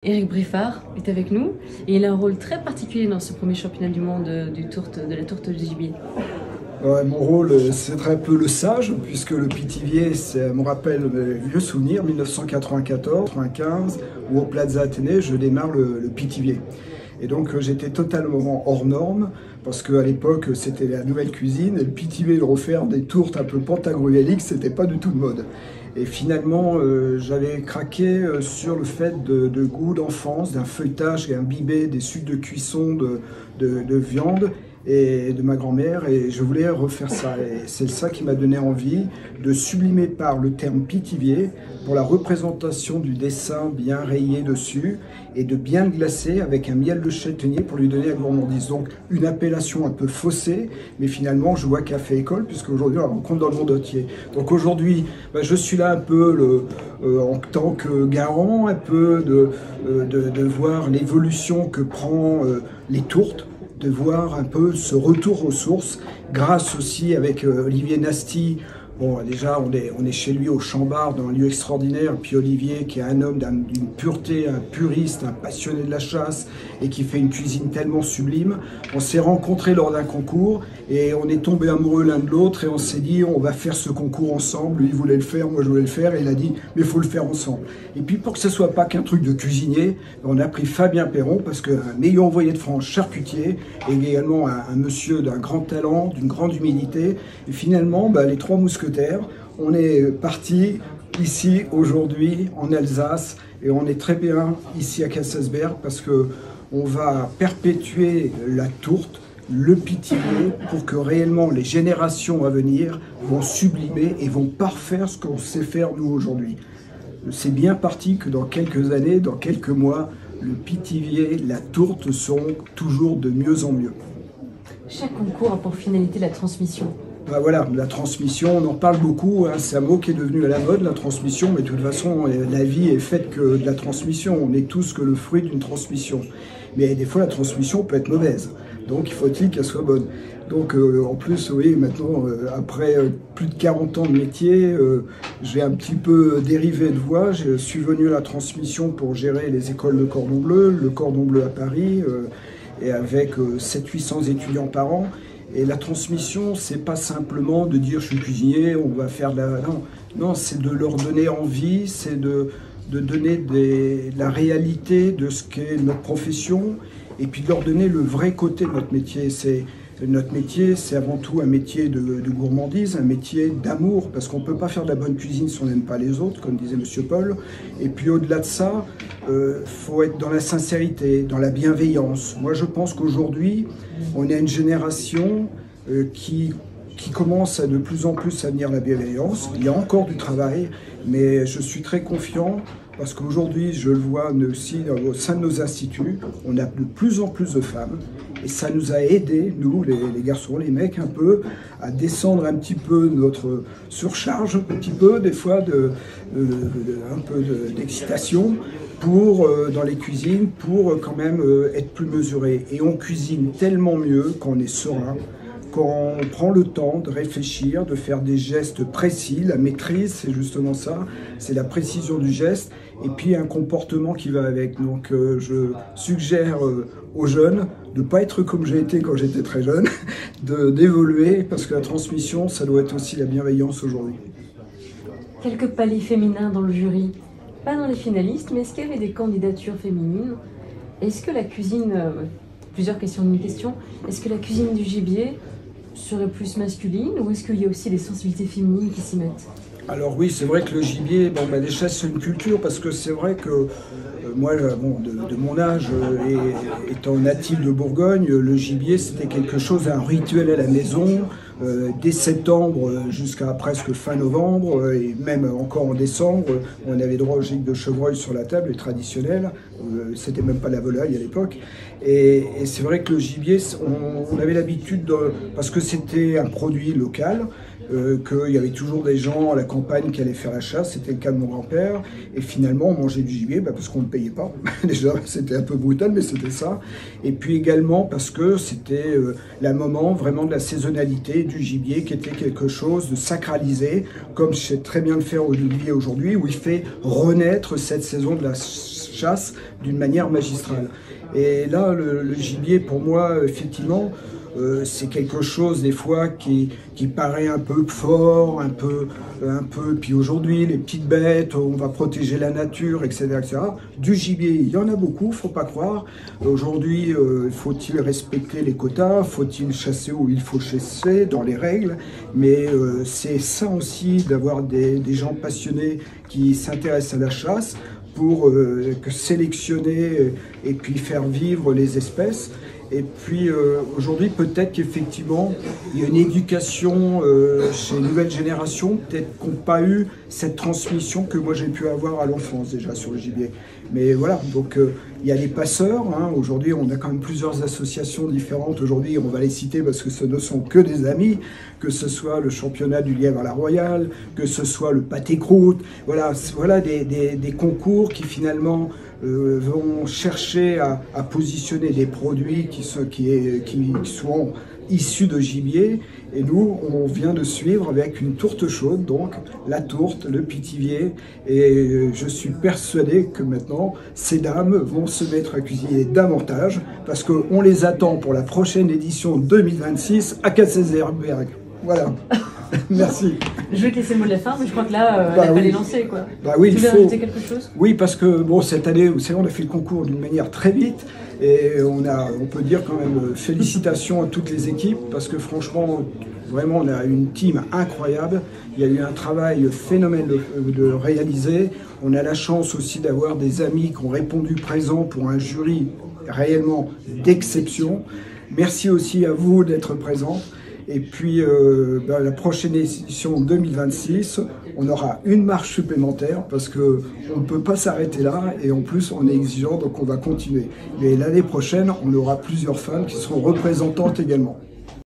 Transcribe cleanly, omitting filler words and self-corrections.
Éric Briffard est avec nous et il a un rôle très particulier dans ce premier championnat du monde de la tourte de gibier. Ouais, mon rôle, c'est très peu le sage, puisque le pitivier, ça me rappelle mes vieux souvenirs, 1994-95, où au Plaza Athénée, je démarre le pitivier. Et donc j'étais totalement hors norme, parce qu'à l'époque, c'était la nouvelle cuisine, et le pitivier, le refaire des tourtes un peu pantagruéliques, c'était pas du tout de mode. Et finalement, j'avais craqué sur le fait de goût d'enfance, d'un feuilletage et imbibé des sucs de cuisson de viande, et de ma grand-mère, et je voulais refaire ça. Et c'est ça qui m'a donné envie de sublimer par le terme pitivier pour la représentation du dessin bien rayé dessus et de bien le glacer avec un miel de châtaignier pour lui donner la gourmandise. Donc une appellation un peu faussée, mais finalement je vois qu'elle fait école, puisque aujourd'hui on la rencontre dans le monde entier. Donc aujourd'hui, je suis là un peu en tant que garant, un peu de voir l'évolution que prend les tourtes, de voir un peu ce retour aux sources, grâce aussi avec Olivier Nasty. Bon, déjà, on est chez lui au Chambard, dans un lieu extraordinaire. Puis Olivier, qui est un homme d'une pureté, un puriste, un passionné de la chasse, et qui fait une cuisine tellement sublime. On s'est rencontrés lors d'un concours, et on est tombés amoureux l'un de l'autre, et on s'est dit, on va faire ce concours ensemble. Lui, il voulait le faire, moi, je voulais le faire, et il a dit, mais il faut le faire ensemble. Et puis, pour que ce ne soit pas qu'un truc de cuisinier, on a pris Fabien Perron, parce qu'un meilleur envoyé de France charcutier, et également un monsieur d'un grand talent, d'une grande humilité. Et finalement, les trois mousquetaires, on est parti ici aujourd'hui en Alsace, et on est très bien ici à Kaysersberg parce que on va perpétuer la tourte, le pitivier, pour que réellement les générations à venir vont sublimer et vont parfaire ce qu'on sait faire nous aujourd'hui. C'est bien parti que dans quelques années, dans quelques mois, le pitivier, la tourte seront toujours de mieux en mieux. Chaque concours a pour finalité la transmission. Voilà, la transmission, on en parle beaucoup, hein, c'est un mot qui est devenu à la mode, la transmission, mais de toute façon, la vie est faite que de la transmission, on est tous que le fruit d'une transmission. Mais des fois, la transmission peut être mauvaise, donc il faut-il qu'elle soit bonne. Donc en plus, oui, maintenant, après plus de 40 ans de métier, j'ai un petit peu dérivé de voie. Je suis venu à la transmission pour gérer les écoles de Cordon Bleu, le Cordon Bleu à Paris, et avec 700-800 étudiants par an. Et la transmission, c'est pas simplement de dire je suis cuisinier, on va faire de la... Non, non, c'est de leur donner envie, c'est de donner la réalité de ce qu'est notre profession, et puis de leur donner le vrai côté de notre métier. Notre métier, c'est avant tout un métier de gourmandise, un métier d'amour, parce qu'on ne peut pas faire de la bonne cuisine si on n'aime pas les autres, comme disait Monsieur Paul. Et puis au-delà de ça, faut être dans la sincérité, dans la bienveillance. Moi, je pense qu'aujourd'hui, on a une génération qui commence à de plus en plus à venir la bienveillance. Il y a encore du travail, mais je suis très confiant, parce qu'aujourd'hui, je le vois aussi au sein de nos instituts, on a de plus en plus de femmes, et ça nous a aidés, nous, les garçons, les mecs, un peu, à descendre un petit peu notre surcharge, un petit peu, des fois, un peu d'excitation, dans les cuisines, pour quand même être plus mesuré. Et on cuisine tellement mieux quand on est serein, quand on prend le temps de réfléchir, de faire des gestes précis. La maîtrise, c'est justement ça, c'est la précision du geste, et puis un comportement qui va avec. Donc je suggère aux jeunes de ne pas être comme j'ai été quand j'étais très jeune, d'évoluer, parce que la transmission, ça doit être aussi la bienveillance aujourd'hui. Quelques paliers féminins dans le jury, pas dans les finalistes, mais est-ce qu'il y avait des candidatures féminines? Est-ce que la cuisine, plusieurs questions d'une question, est-ce que la cuisine du gibier serait plus masculine, ou est-ce qu'il y a aussi des sensibilités féminines qui s'y mettent? Alors oui, c'est vrai que le gibier, déjà c'est une culture, parce que c'est vrai que moi, de mon âge, étant natif de Bourgogne, le gibier c'était quelque chose, un rituel à la maison, dès septembre jusqu'à presque fin novembre, et même encore en décembre, on avait droit au gigot de chevreuil sur la table, les traditionnels, c'était même pas la volaille à l'époque. Et c'est vrai que le gibier, on avait l'habitude, parce que c'était un produit local, qu'il y avait toujours des gens à la campagne qui allaient faire la chasse, c'était le cas de mon grand-père, et finalement on mangeait du gibier parce qu'on ne le payait pas. Déjà c'était un peu brutal, mais c'était ça. Et puis également parce que c'était le moment vraiment de la saisonnalité du gibier, qui était quelque chose de sacralisé, comme je sais très bien le faire Olivier aujourd'hui, où il fait renaître cette saison de la chasse d'une manière magistrale. Et là, le gibier, pour moi, effectivement, c'est quelque chose des fois qui paraît un peu fort, un peu. Puis aujourd'hui, les petites bêtes, on va protéger la nature, etc., etc. Du gibier, il y en a beaucoup, faut pas croire. Aujourd'hui, faut-il respecter les quotas? Faut-il chasser où il faut chasser, dans les règles? Mais c'est ça aussi d'avoir des gens passionnés qui s'intéressent à la chasse pour sélectionner et puis faire vivre les espèces. Et puis aujourd'hui, peut-être qu'effectivement, il y a une éducation chez les nouvelles générations, peut-être qui n'ont pas eu cette transmission que moi j'ai pu avoir à l'enfance déjà sur le gibier. Mais voilà, donc il y a les passeurs. Hein. Aujourd'hui, on a quand même plusieurs associations différentes. Aujourd'hui, on va les citer parce que ce ne sont que des amis, que ce soit le championnat du lièvre à la Royale, que ce soit le pâté-croûte. Voilà des concours qui finalement vont chercher à positionner des produits qui sont issus de gibier. Et nous, on vient de suivre avec une tourte chaude, donc la tourte, le pitivier. Et je suis persuadé que maintenant, ces dames vont se mettre à cuisiner davantage parce qu'on les attend pour la prochaine édition 2026 à Katzenberg. Voilà. Merci. Je vais te laisser le mot de la fin, mais je crois que là, elle fallait lancer, quoi. Oui, tu veux rajouter quelque chose? Oui, parce que bon, cette année, vous savez, on a fait le concours d'une manière très vite et on peut dire quand même félicitations à toutes les équipes parce que franchement, vraiment, on a une team incroyable. Il y a eu un travail phénoménal de réaliser. On a la chance aussi d'avoir des amis qui ont répondu présent pour un jury réellement d'exception. Merci aussi à vous d'être présents. Et puis, la prochaine édition 2026, on aura une marche supplémentaire parce qu'on ne peut pas s'arrêter là et en plus, on est exigeant, donc on va continuer. Mais l'année prochaine, on aura plusieurs femmes qui seront représentantes également.